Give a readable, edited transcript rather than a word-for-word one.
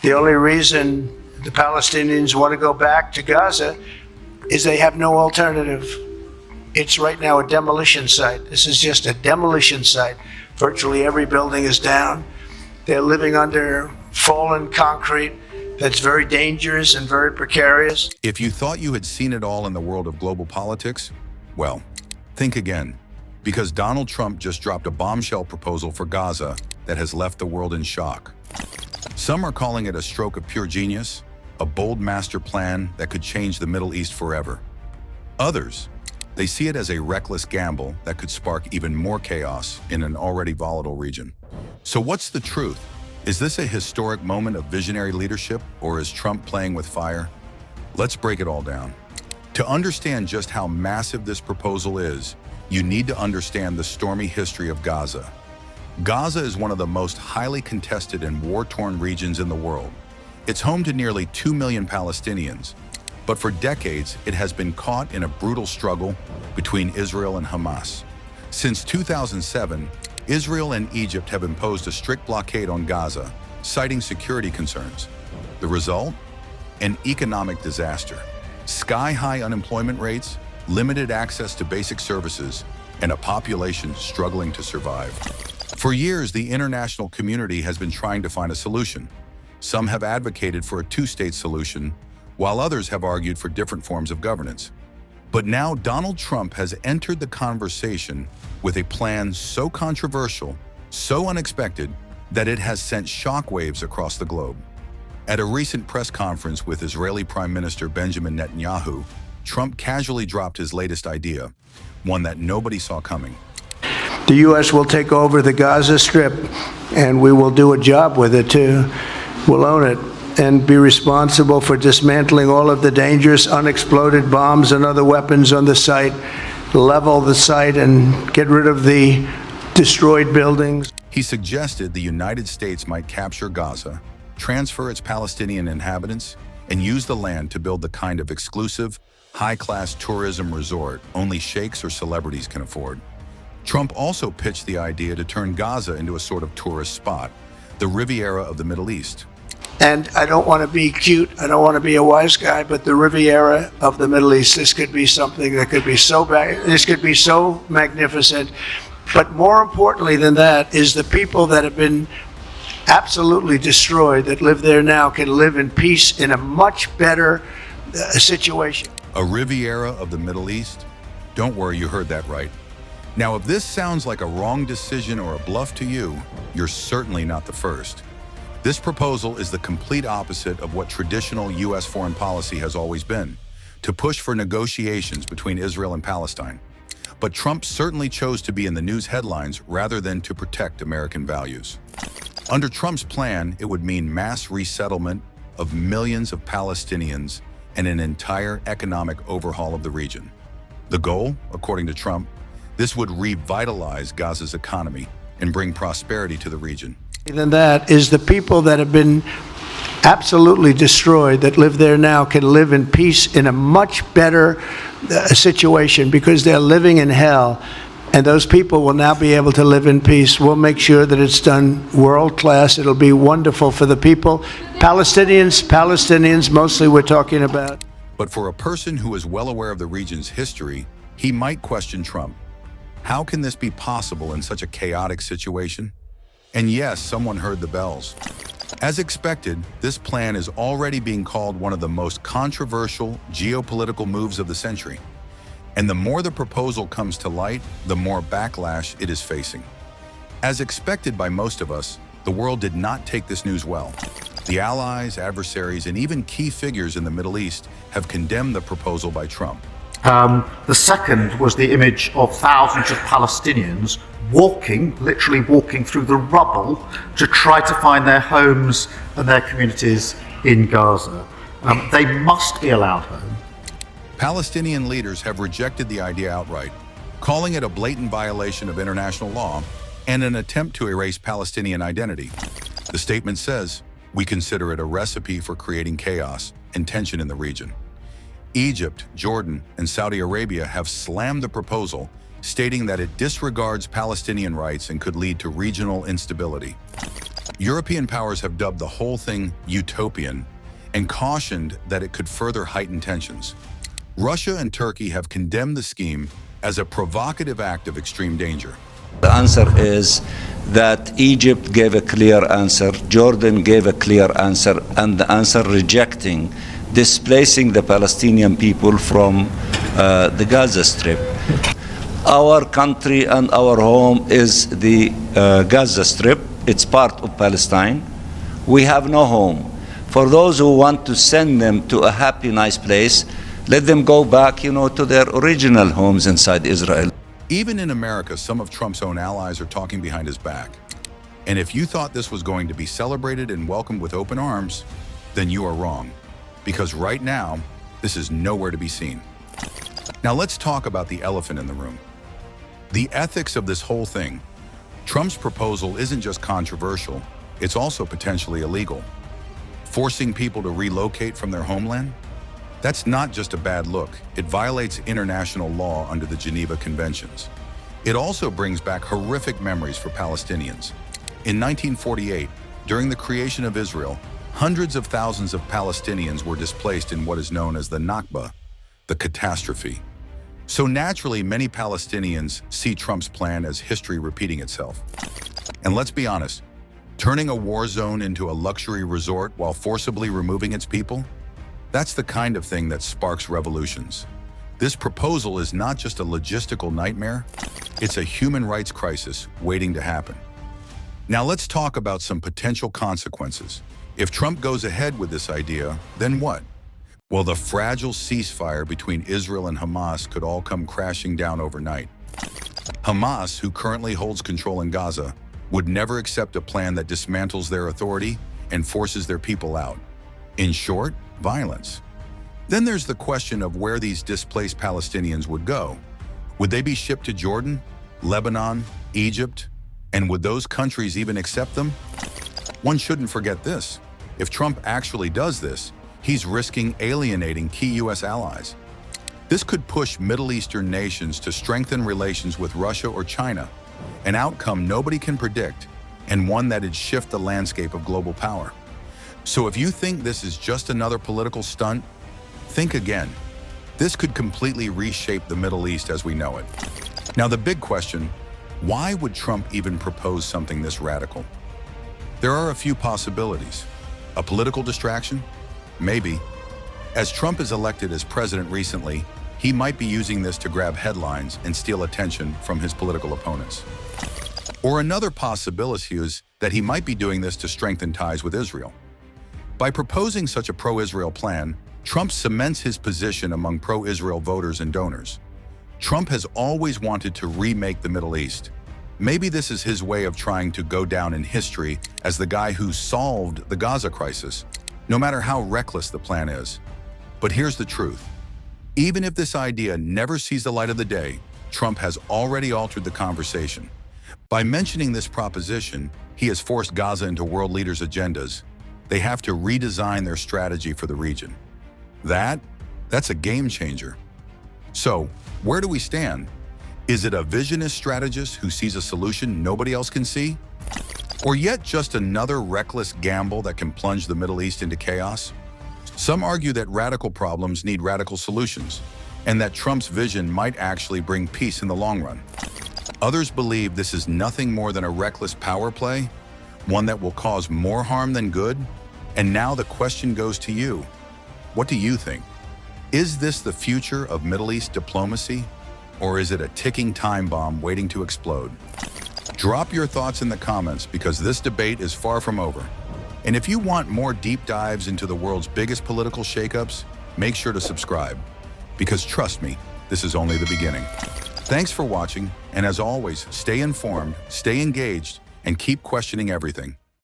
The only reason the Palestinians want to go back to Gaza is they have no alternative. It's right now a demolition site. This is just a demolition site. Virtually every building is down. They're living under fallen concrete that's very dangerous and very precarious. If you thought you had seen it all in the world of global politics, well, think again, because Donald Trump just dropped a bombshell proposal for Gaza that has left the world in shock. Some are calling it a stroke of pure genius, a bold master plan that could change the Middle East forever. Others, they see it as a reckless gamble that could spark even more chaos in an already volatile region. So what's the truth? Is this a historic moment of visionary leadership, or is Trump playing with fire? Let's break it all down. To understand just how massive this proposal is, you need to understand the stormy history of Gaza. Gaza is one of the most highly contested and war-torn regions in the world. It's home to nearly 2 million Palestinians, but for decades it has been caught in a brutal struggle between Israel and Hamas. Since 2007, Israel and Egypt have imposed a strict blockade on Gaza, citing security concerns. The result? An economic disaster. Sky-high unemployment rates, limited access to basic services, and a population struggling to survive. For years, the international community has been trying to find a solution. Some have advocated for a two-state solution, while others have argued for different forms of governance. But now Donald Trump has entered the conversation with a plan so controversial, so unexpected, that it has sent shockwaves across the globe. At a recent press conference with Israeli Prime Minister Benjamin Netanyahu, Trump casually dropped his latest idea, one that nobody saw coming. The U.S. will take over the Gaza Strip, and we will do a job with it too. We'll own it and be responsible for dismantling all of the dangerous unexploded bombs and other weapons on the site, level the site, and get rid of the destroyed buildings. He suggested the United States might capture Gaza, transfer its Palestinian inhabitants, and use the land to build the kind of exclusive, high-class tourism resort only sheikhs or celebrities can afford. Trump also pitched the idea to turn Gaza into a sort of tourist spot, the Riviera of the Middle East. And I don't want to be cute, I don't want to be a wise guy, but the Riviera of the Middle East, this could be something that could be so bad, this could be so magnificent. But more importantly than that is the people that have been absolutely destroyed that live there now can live in peace in a much better situation. A Riviera of the Middle East? Don't worry, you heard that right. Now, if this sounds like a wrong decision or a bluff to you, you're certainly not the first. This proposal is the complete opposite of what traditional U.S. foreign policy has always been, to push for negotiations between Israel and Palestine. But Trump certainly chose to be in the news headlines rather than to protect American values. Under Trump's plan, it would mean mass resettlement of millions of Palestinians and an entire economic overhaul of the region. The goal, according to Trump, this would revitalize Gaza's economy and bring prosperity to the region. Than that is the people that have been absolutely destroyed that live there now can live in peace in a much better situation because they're living in hell. And those people will now be able to live in peace. We'll make sure that it's done world class. It'll be wonderful for the people. Palestinians mostly we're talking about. But for a person who is well aware of the region's history, he might question Trump. How can this be possible in such a chaotic situation? And yes, someone heard the bells. As expected, this plan is already being called one of the most controversial geopolitical moves of the century. And the more the proposal comes to light, the more backlash it is facing. As expected by most of us, the world did not take this news well. The allies, adversaries, and even key figures in the Middle East have condemned the proposal by Trump. The second was the image of thousands of Palestinians literally walking through the rubble to try to find their homes and their communities in Gaza. They must be allowed home. Palestinian leaders have rejected the idea outright, calling it a blatant violation of international law and an attempt to erase Palestinian identity. The statement says, "We consider it a recipe for creating chaos and tension in the region." Egypt, Jordan, and Saudi Arabia have slammed the proposal, stating that it disregards Palestinian rights and could lead to regional instability. European powers have dubbed the whole thing utopian and cautioned that it could further heighten tensions. Russia and Turkey have condemned the scheme as a provocative act of extreme danger. The answer is that Egypt gave a clear answer, Jordan gave a clear answer, and the answer rejecting displacing the Palestinian people from the Gaza Strip. Our country and our home is the Gaza Strip. It's part of Palestine. We have no home. For those who want to send them to a happy, nice place, let them go back, to their original homes inside Israel. Even in America, some of Trump's own allies are talking behind his back. And if you thought this was going to be celebrated and welcomed with open arms, then you are wrong. Because right now, this is nowhere to be seen. Now let's talk about the elephant in the room. The ethics of this whole thing. Trump's proposal isn't just controversial, it's also potentially illegal. Forcing people to relocate from their homeland? That's not just a bad look. It violates international law under the Geneva Conventions. It also brings back horrific memories for Palestinians. In 1948, during the creation of Israel, hundreds of thousands of Palestinians were displaced in what is known as the Nakba, the catastrophe. So naturally, many Palestinians see Trump's plan as history repeating itself. And let's be honest, turning a war zone into a luxury resort while forcibly removing its people? That's the kind of thing that sparks revolutions. This proposal is not just a logistical nightmare, it's a human rights crisis waiting to happen. Now let's talk about some potential consequences. If Trump goes ahead with this idea, then what? Well, the fragile ceasefire between Israel and Hamas could all come crashing down overnight. Hamas, who currently holds control in Gaza, would never accept a plan that dismantles their authority and forces their people out. In short, violence. Then there's the question of where these displaced Palestinians would go. Would they be shipped to Jordan, Lebanon, Egypt? And would those countries even accept them? One shouldn't forget this. If Trump actually does this, he's risking alienating key U.S. allies. This could push Middle Eastern nations to strengthen relations with Russia or China, an outcome nobody can predict and one that'd shift the landscape of global power. So if you think this is just another political stunt, think again. This could completely reshape the Middle East as we know it. Now the big question, why would Trump even propose something this radical? There are a few possibilities. A political distraction? Maybe. As Trump is elected as president recently, he might be using this to grab headlines and steal attention from his political opponents. Or another possibility is that he might be doing this to strengthen ties with Israel. By proposing such a pro-Israel plan, Trump cements his position among pro-Israel voters and donors. Trump has always wanted to remake the Middle East. Maybe this is his way of trying to go down in history as the guy who solved the Gaza crisis, no matter how reckless the plan is. But here's the truth. Even if this idea never sees the light of the day, Trump has already altered the conversation. By mentioning this proposition, he has forced Gaza into world leaders' agendas. They have to redesign their strategy for the region. That's a game changer. So, where do we stand? Is it a visionist strategist who sees a solution nobody else can see? Or yet just another reckless gamble that can plunge the Middle East into chaos? Some argue that radical problems need radical solutions, and that Trump's vision might actually bring peace in the long run. Others believe this is nothing more than a reckless power play, one that will cause more harm than good. And now the question goes to you. What do you think? Is this the future of Middle East diplomacy? Or is it a ticking time bomb waiting to explode? Drop your thoughts in the comments because this debate is far from over. And if you want more deep dives into the world's biggest political shakeups, make sure to subscribe. Because trust me, this is only the beginning. Thanks for watching, and as always, stay informed, stay engaged, and keep questioning everything.